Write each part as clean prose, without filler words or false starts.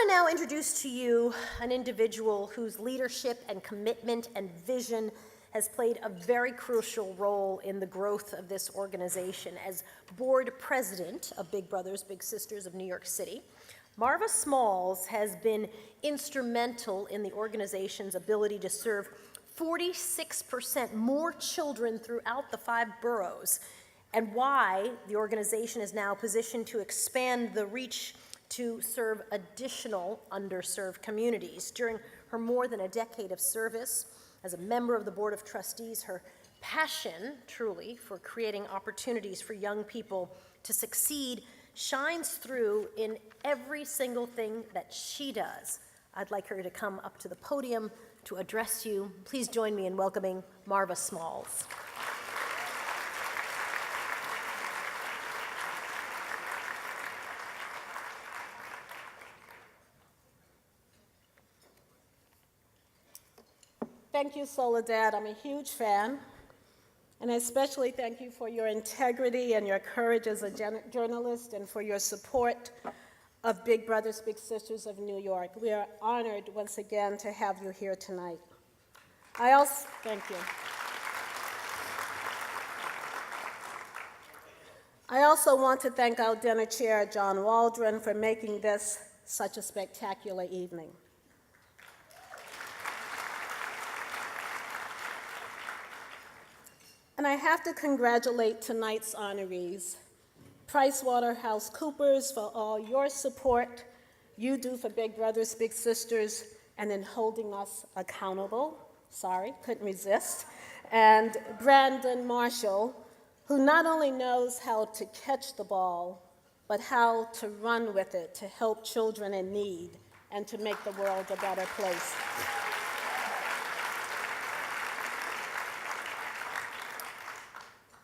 to now introduce to you an individual whose leadership and commitment and vision has played a very crucial role in the growth of this organization. As board president of Big Brothers Big Sisters of New York City, Marva Smalls has been instrumental in the organization's ability to serve 46% more children throughout the 5 boroughs, and why the organization is now positioned to expand the reach to serve additional underserved communities. During her more than a decade of service as a member of the Board of Trustees, her passion, truly, for creating opportunities for young people to succeed shines through in every single thing that she does. I'd like her to come up to the podium to address you. Please join me in welcoming Marva Smalls. Thank you, Soledad. I'm a huge fan, and I especially thank you for your integrity and your courage as a journalist and for your support of Big Brothers Big Sisters of New York. We are honored once again to have you here tonight. Thank you. I also want to thank our dinner chair, John Waldron, for making this such a spectacular evening. And I have to congratulate tonight's honorees, PricewaterhouseCoopers, for all your support you do for Big Brothers Big Sisters and in holding us accountable. Sorry, couldn't resist. And Brandon Marshall, who not only knows how to catch the ball, but how to run with it to help children in need and to make the world a better place.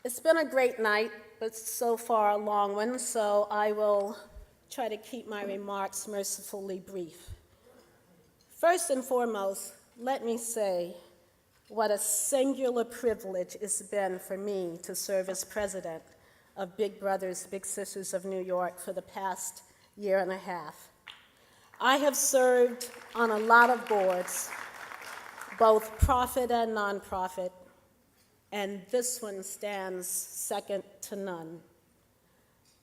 It's been a great night, but so far a long one, so I will try to keep my remarks mercifully brief. First and foremost, let me say what a singular privilege it's been for me to serve as president of Big Brothers Big Sisters of New York for the past year and a half. I have served on a lot of boards, both profit and nonprofit, and this one stands second to none.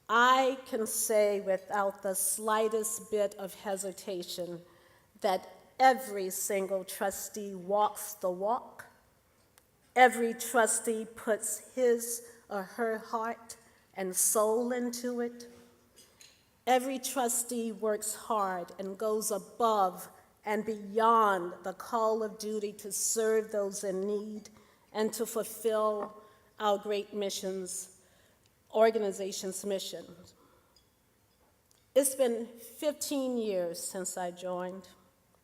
I can say without the slightest bit of hesitation that every single trustee walks the walk. Every trustee puts his or her heart and soul into it. Every trustee works hard and goes above and beyond the call of duty to serve those in need and to fulfill our great organization's mission. It's been 15 years since I joined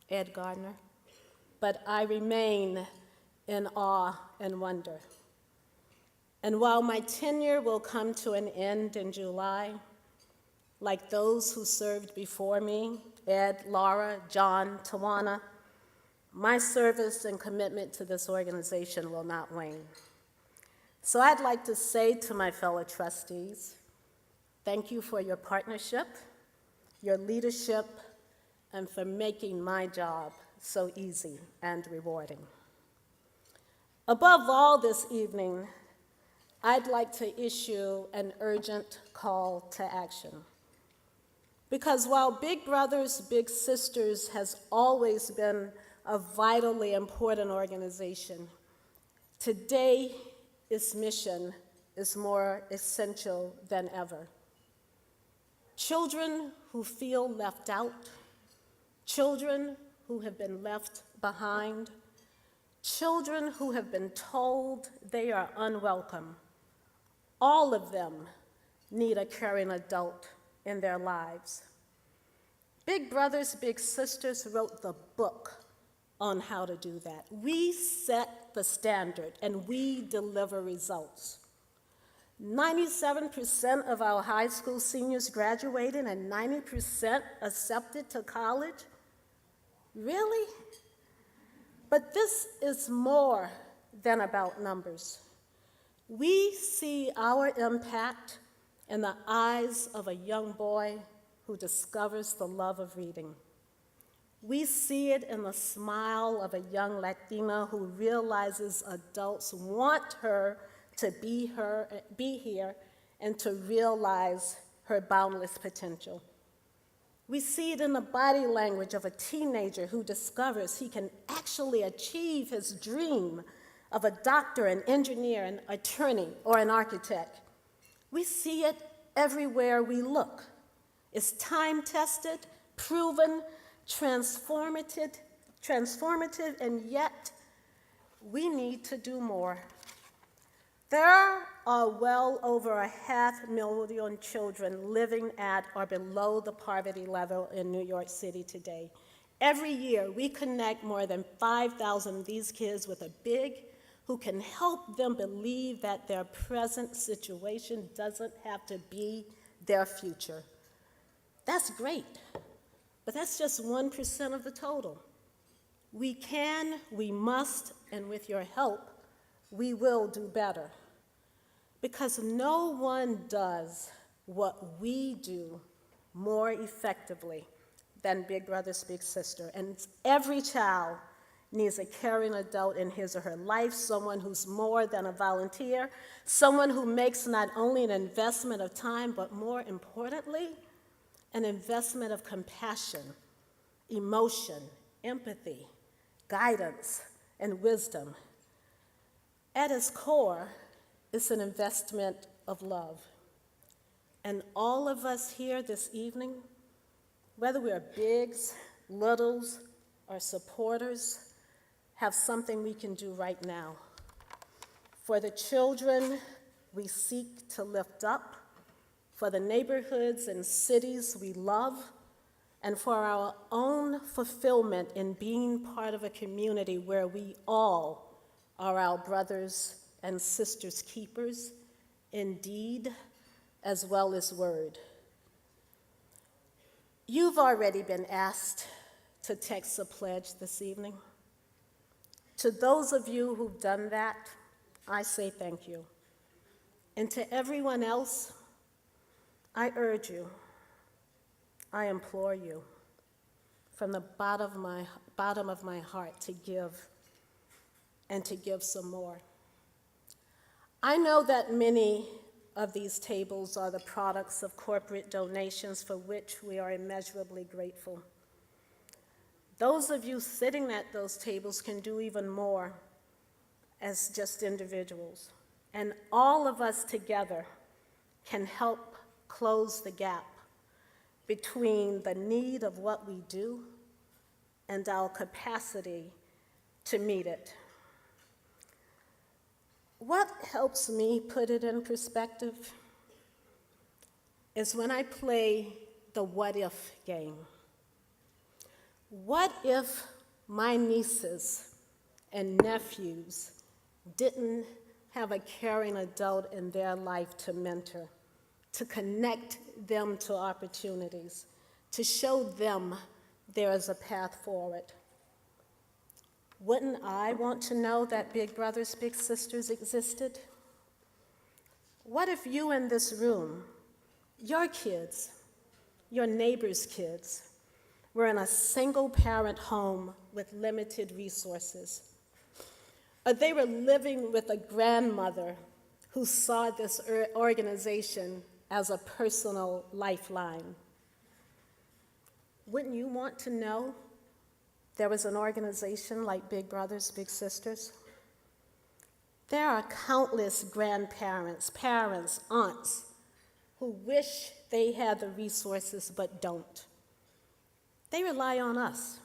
Ed Gardner, but I remain in awe and wonder. And while my tenure will come to an end in July, like those who served before me, Ed, Laura, John, Tawana, my service and commitment to this organization will not wane. So I'd like to say to my fellow trustees, thank you for your partnership, your leadership, and for making my job so easy and rewarding. Above all this evening, I'd like to issue an urgent call to action. Because while Big Brothers Big Sisters has always been a vitally important organization, today its mission is more essential than ever. Children who feel left out, children who have been left behind, children who have been told they are unwelcome, all of them need a caring adult in their lives. Big Brothers Big Sisters wrote the book on how to do that. We set the standard and we deliver results. 97% of our high school seniors graduated and 90% accepted to college. Really? But this is more than about numbers. We see our impact in the eyes of a young boy who discovers the love of reading. We see it in the smile of a young Latina who realizes adults want her to be here, and to realize her boundless potential. We see it in the body language of a teenager who discovers he can actually achieve his dream of a doctor, an engineer, an attorney, or an architect. We see it everywhere we look. It's time-tested, proven, transformative, and yet we need to do more. There are well over 500,000 children living at or below the poverty level in New York City today. Every year, we connect more than 5,000 of these kids with a big who can help them believe that their present situation doesn't have to be their future. That's great, but that's just 1% of the total. We can, we must, and with your help, we will do better. Because no one does what we do more effectively than Big Brother, Big Sister. And every child needs a caring adult in his or her life, someone who's more than a volunteer, someone who makes not only an investment of time, but more importantly, an investment of compassion, emotion, empathy, guidance, and wisdom. At its core, it's an investment of love. And all of us here this evening, whether we're bigs, littles, or supporters, have something we can do right now. For the children we seek to lift up, for the neighborhoods and cities we love, and for our own fulfillment in being part of a community where we all are our brothers and sisters' keepers, in deed as well as word. You've already been asked to text a pledge this evening. To those of you who've done that, I say thank you. And to everyone else, I urge you, I implore you, from the bottom of my heart to give, and to give some more. I know that many of these tables are the products of corporate donations for which we are immeasurably grateful. Those of you sitting at those tables can do even more as just individuals. And all of us together can help close the gap between the need of what we do and our capacity to meet it. What helps me put it in perspective is when I play the what if game. What if my nieces and nephews didn't have a caring adult in their life to mentor, to connect them to opportunities, to show them there is a path forward? Wouldn't I want to know that Big Brothers, Big Sisters existed? What if you in this room, your kids, your neighbors' kids, were in a single-parent home with limited resources? Or they were living with a grandmother who saw this organization as a personal lifeline? Wouldn't you want to know there was an organization like Big Brothers, Big Sisters? There are countless grandparents, parents, aunts who wish they had the resources but don't. They rely on us.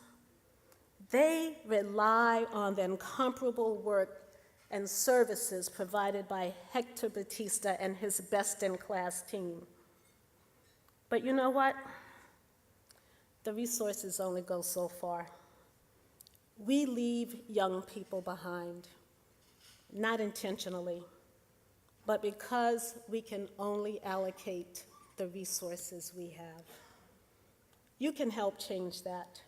They rely on the incomparable work and services provided by Hector Batista and his best-in-class team. But you know what? The resources only go so far. We leave young people behind, not intentionally, but because we can only allocate the resources we have. You can help change that.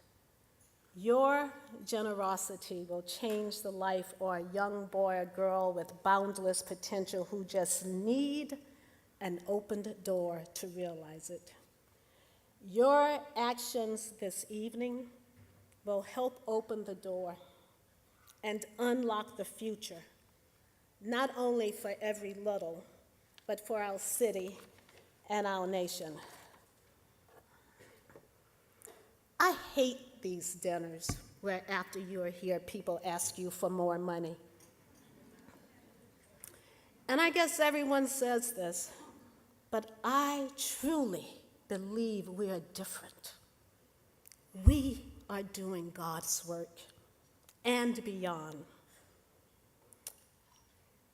Your generosity will change the life of a young boy or girl with boundless potential who just need an opened door to realize it. Your actions this evening will help open the door and unlock the future, not only for every little, but for our city and our nation. I hate these dinners where after you are here, people ask you for more money. And I guess everyone says this, but I truly believe we are different. We are doing God's work and beyond.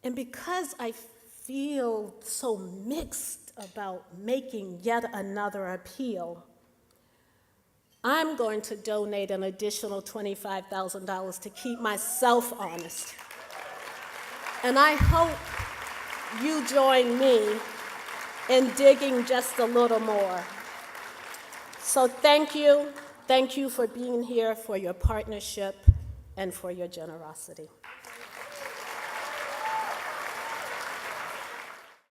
And because I feel so mixed about making yet another appeal, I'm going to donate an additional $25,000 to keep myself honest. And I hope you join me in digging just a little more. So thank you for being here, for your partnership, and for your generosity.